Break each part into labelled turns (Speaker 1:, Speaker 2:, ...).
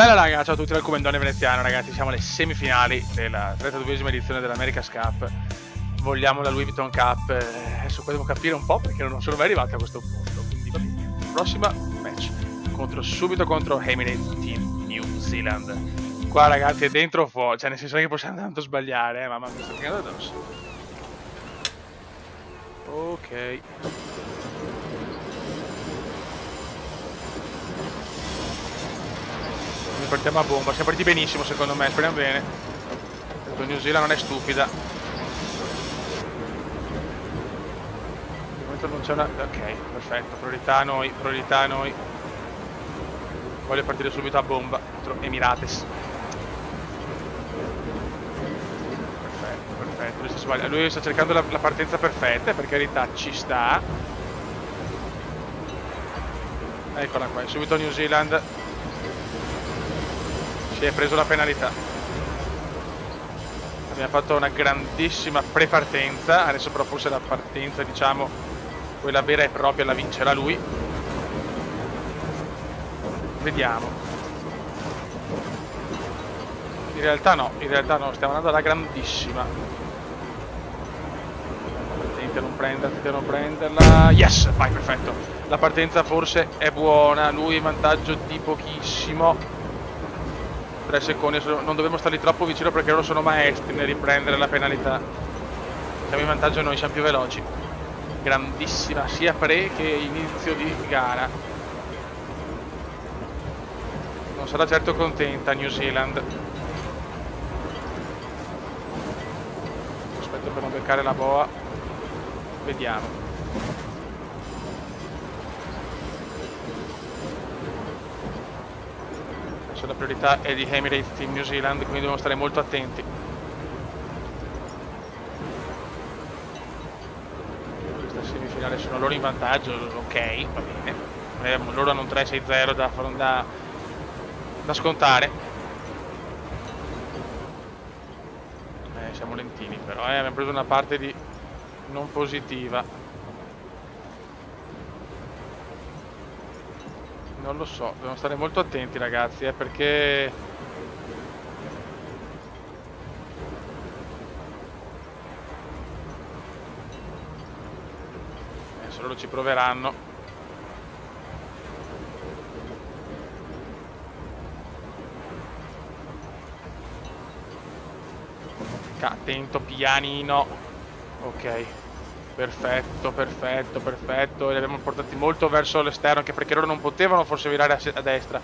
Speaker 1: Bella raga, ciao a tutti dal Comendone Veneziano, ragazzi, siamo alle semifinali della 32esima edizione dell'America's Cup. Vogliamo la Louis Vuitton Cup, adesso devo capire un po' perché non sono mai arrivati a questo punto. Quindi prossima match subito contro Emirates Team New Zealand. Qua ragazzi è dentro o fuori, cioè nel senso che possiamo tanto sbagliare, mamma mi sta tirando addosso. Ok. Partiamo a bomba, siamo partiti benissimo secondo me, speriamo bene. La New Zealand non è stupida. Di momento non c'è una... Ok, perfetto, priorità a noi, priorità a noi. Voglio partire subito a bomba contro Emirates. Perfetto, lui sta cercando la partenza perfetta, per carità ci sta. Eccola qua, subito New Zealand. Si è preso la penalità. Abbiamo fatto una grandissima prepartenza. Adesso però forse la partenza, diciamo, quella vera e propria la vincerà lui. Vediamo. In realtà no, stiamo andando alla grandissima. Tenta a non prenderla. Yes, vai, perfetto. La partenza forse è buona, lui in vantaggio di pochissimo. 3 secondi, non dobbiamo starli troppo vicino perché loro sono maestri nel riprendere la penalità. Siamo in vantaggio noi, siamo più veloci. Grandissima sia pre che inizio di gara. Non sarà certo contenta New Zealand. Aspetto per non beccare la boa. Vediamo. La priorità è di Emirates Team New Zealand, quindi dobbiamo stare molto attenti. Questa semifinale sono loro in vantaggio, ok, va bene. Loro hanno un 3-6-0 da scontare. Siamo lentini però, abbiamo preso una parte di non positiva. Non lo so, dobbiamo stare molto attenti ragazzi, perché adesso loro ci proveranno. Attento, pianino. Ok. Perfetto, li abbiamo portati molto verso l'esterno, anche perché loro non potevano forse virare a destra,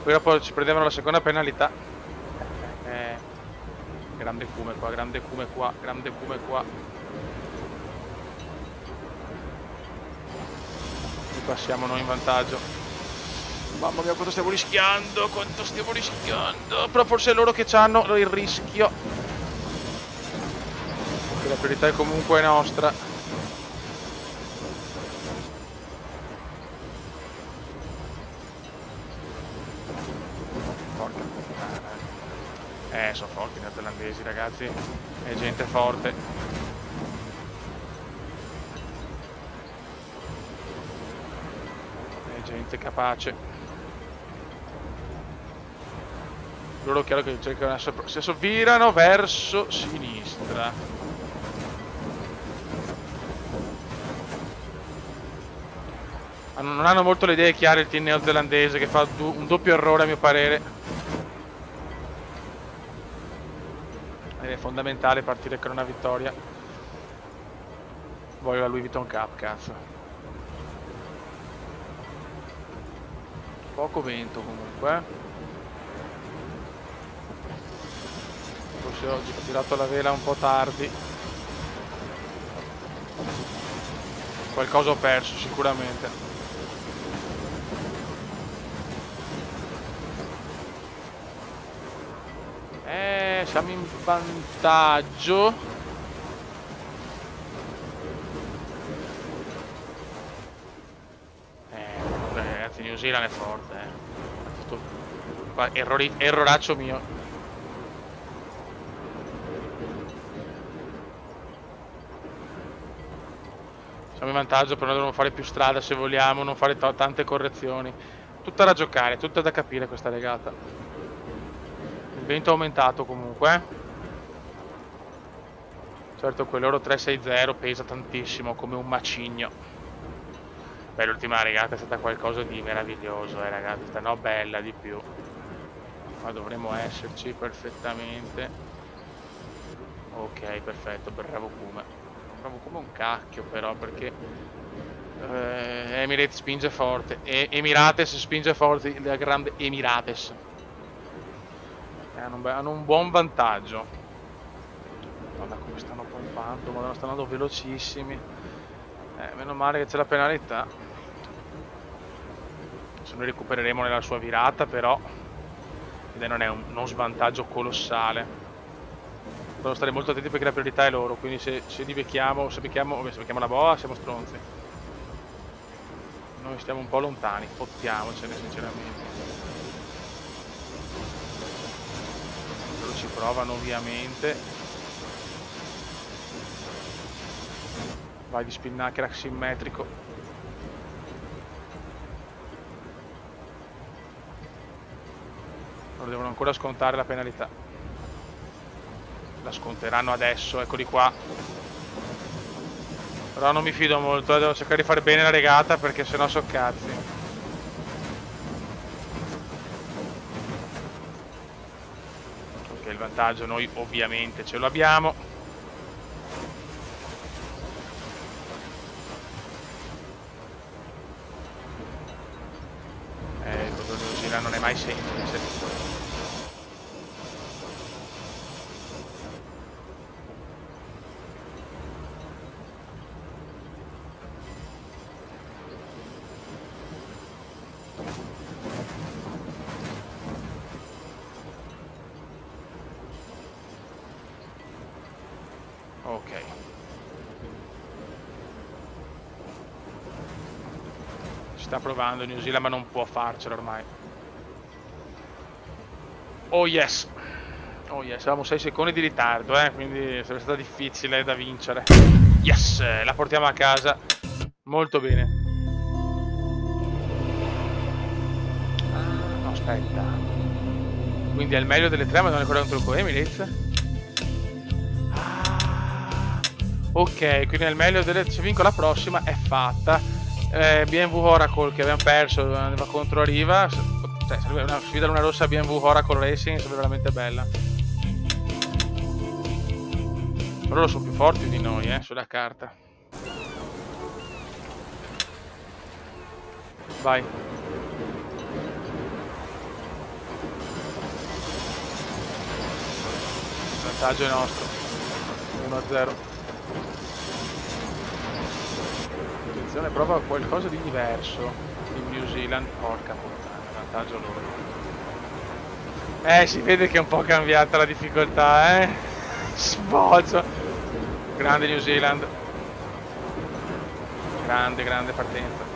Speaker 1: poi dopo ci prendevano la seconda penalità. Grande cume qua. E qua siamo noi in vantaggio. Mamma mia quanto stiamo rischiando, però forse è loro che hanno il rischio. Perché la priorità è comunque nostra. Sono forti i neozelandesi ragazzi, è gente forte. È gente capace. Loro chiaro che cercano, adesso virano verso sinistra. Non hanno molto le idee chiare il team neozelandese, che fa un doppio errore a mio parere. È fondamentale partire con una vittoria. Voglio la Louis Vuitton Cup, cazzo. Poco vento comunque. Forse oggi ho tirato la vela un po' tardi. Qualcosa ho perso sicuramente. Siamo in vantaggio. Ragazzi, New Zealand è forte. Erroraccio mio. Siamo in vantaggio, però dovremo fare più strada se vogliamo, non fare tante correzioni. Tutta da giocare, tutta da capire questa regata. vento aumentato comunque. Certo, quell'Oro 360 pesa tantissimo, come un macigno. Beh, l'ultima regata è stata qualcosa di meraviglioso, ragazzi. Sta no, bella di più. Ma dovremmo esserci perfettamente. Ok, perfetto, bravo Kuma. Bravo Kuma un cacchio però, perché Emirates spinge forte. Emirates spinge forte, la grande Emirates. Hanno un buon vantaggio. Guarda come stanno pompando, ma stanno andando velocissimi. Meno male che c'è la penalità. Se noi recupereremo nella sua virata, però non è uno svantaggio colossale. Devono stare molto attenti perché la priorità è loro, quindi se li becchiamo, se becchiamo la boa siamo stronzi. Noi stiamo un po' lontani, fottiamocene sinceramente. Loro ci provano ovviamente. Vai di spinnaker asimmetrico. Loro devono ancora scontare la penalità. La sconteranno adesso, eccoli qua. Però non mi fido molto, devo cercare di fare bene la regata perché sennò so cazzi. Ok, il vantaggio noi ovviamente ce lo abbiamo. Il New Zealand non è mai semplice. Ok. Ci sta provando New Zealand, ma non può farcela ormai. Oh yes. Oh yes, avevamo 6 secondi di ritardo, quindi sarebbe stata difficile da vincere. Yes, la portiamo a casa. Molto bene. Ah, no, aspetta. Quindi è il meglio delle tre, ma non è ancora contro Emirates. Ok, quindi nel meglio delle... se vinco la prossima è fatta. BMW Oracle che abbiamo perso, va contro Riva. Cioè, sarebbe una sfida luna rossa BMW Oracle Racing, sarebbe veramente bella. Loro sono più forti di noi, sulla carta. Vai. Il vantaggio è nostro. 1-0. Attenzione, prova qualcosa di diverso in New Zealand. Porca puttana, vantaggio loro. Si vede che è un po' cambiata la difficoltà, Sbozzo. Grande New Zealand. Grande partenza.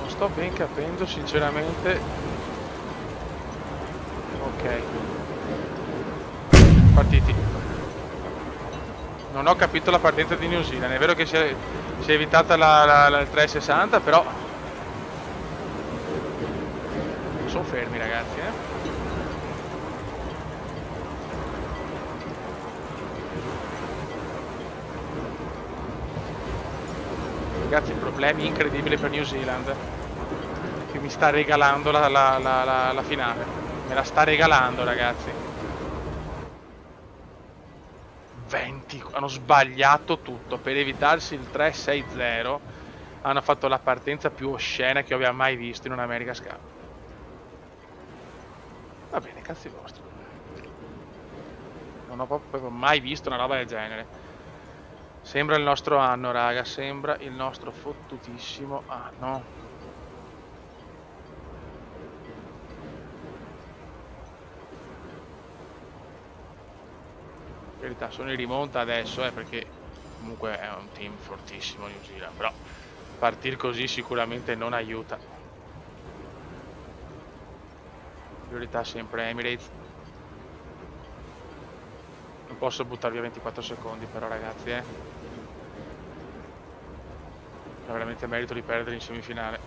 Speaker 1: Sto ben capendo sinceramente. Ok, partiti. Non ho capito la partenza di New Zealand. È vero che si è evitata la 360, però sono fermi ragazzi, Ragazzi, problemi incredibili per New Zealand, che mi sta regalando la finale. Me la sta regalando, ragazzi. 20, hanno sbagliato tutto per evitarsi il 3-6-0. Hanno fatto la partenza più oscena che io abbia mai visto in un America's Cup. Va bene, cazzi vostri. Non ho proprio mai visto una roba del genere. Sembra il nostro anno, raga. Sembra il nostro fottutissimo anno. In verità sono in rimonta adesso, perché Comunque è un team fortissimo New Zealand, però partire così sicuramente non aiuta. Priorità sempre Emirates. Non posso buttar via 24 secondi però ragazzi, È veramente merito di perdere in semifinale.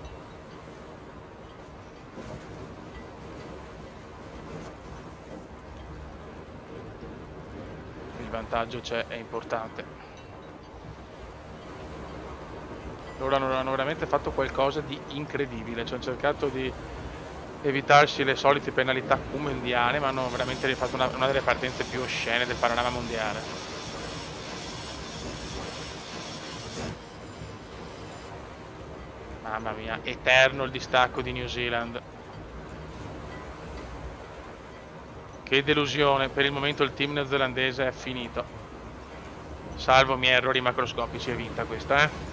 Speaker 1: Il vantaggio c'è, è importante. Loro hanno veramente fatto qualcosa di incredibile, cioè hanno cercato di evitarsi le solite penalità indiane, ma hanno veramente fatto una delle partenze più oscene del panorama mondiale. Mamma mia, eterno il distacco di New Zealand. Che delusione, per il momento il team neozelandese è finito. Salvo miei errori macroscopici, è vinta questa,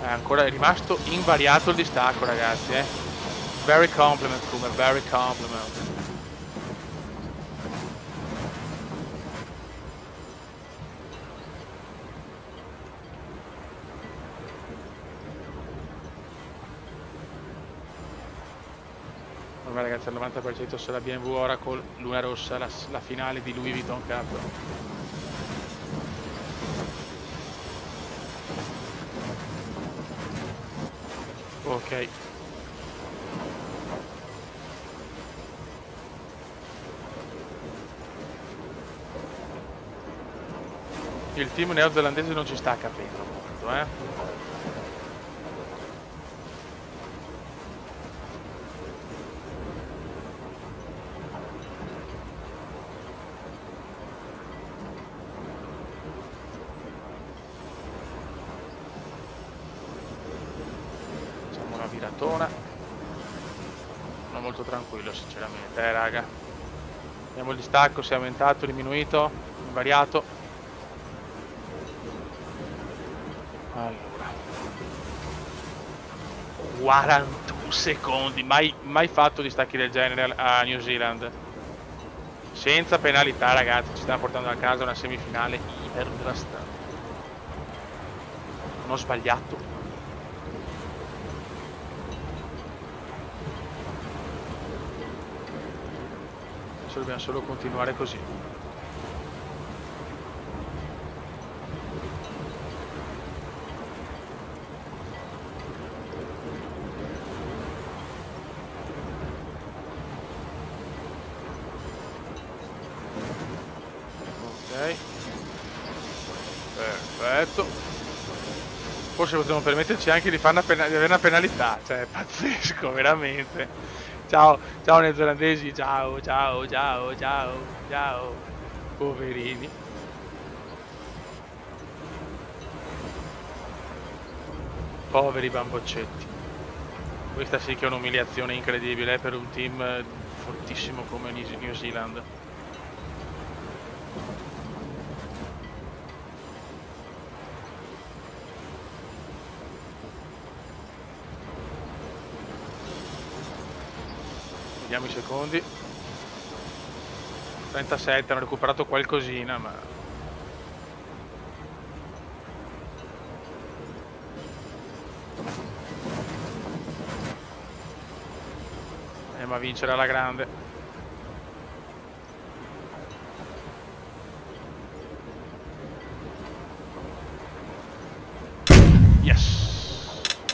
Speaker 1: Ancora è rimasto invariato il distacco ragazzi, Very compliment Kuma, very compliment. Ormai ragazzi al 90% se la BMW Oracle, Luna Rossa, la finale di Louis Vuitton Cup. Ok. Il team neozelandese non ci sta capendo molto, Facciamo una viratona. Non molto tranquillo sinceramente, raga. Vediamo il distacco, se è aumentato, diminuito, invariato. Allora, 41 secondi, mai fatto distacchi del genere a New Zealand. Senza penalità ragazzi, ci stiamo portando a casa una semifinale iper devastante. Non ho sbagliato. Adesso dobbiamo solo continuare così. Perfetto. Forse potremmo permetterci anche di avere una penalità, cioè è pazzesco veramente. Ciao neozelandesi, ciao, poverini. Poveri bamboccetti. Questa sì che è un'umiliazione incredibile per un team fortissimo come New Zealand. Vediamo i secondi. 37, hanno recuperato qualcosina, ma andiamo a vincere alla grande. Yes!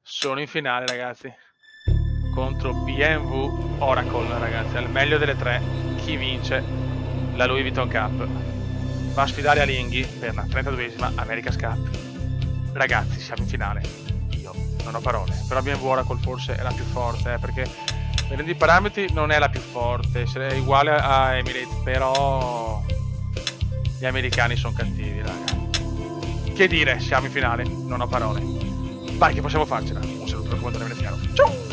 Speaker 1: Sono in finale ragazzi, contro BMW Oracle ragazzi, al meglio delle tre. Chi vince la Louis Vuitton Cup va a sfidare Alinghi per la 32esima America's Cup. Ragazzi, siamo in finale, io non ho parole, però BMW Oracle forse è la più forte, perché vedendo i parametri non è la più forte, è uguale a Emirates, però gli americani sono cattivi ragazzi. Che dire, siamo in finale, non ho parole. Vai che possiamo farcela. Un saluto dal comandante veneziano. Ciao!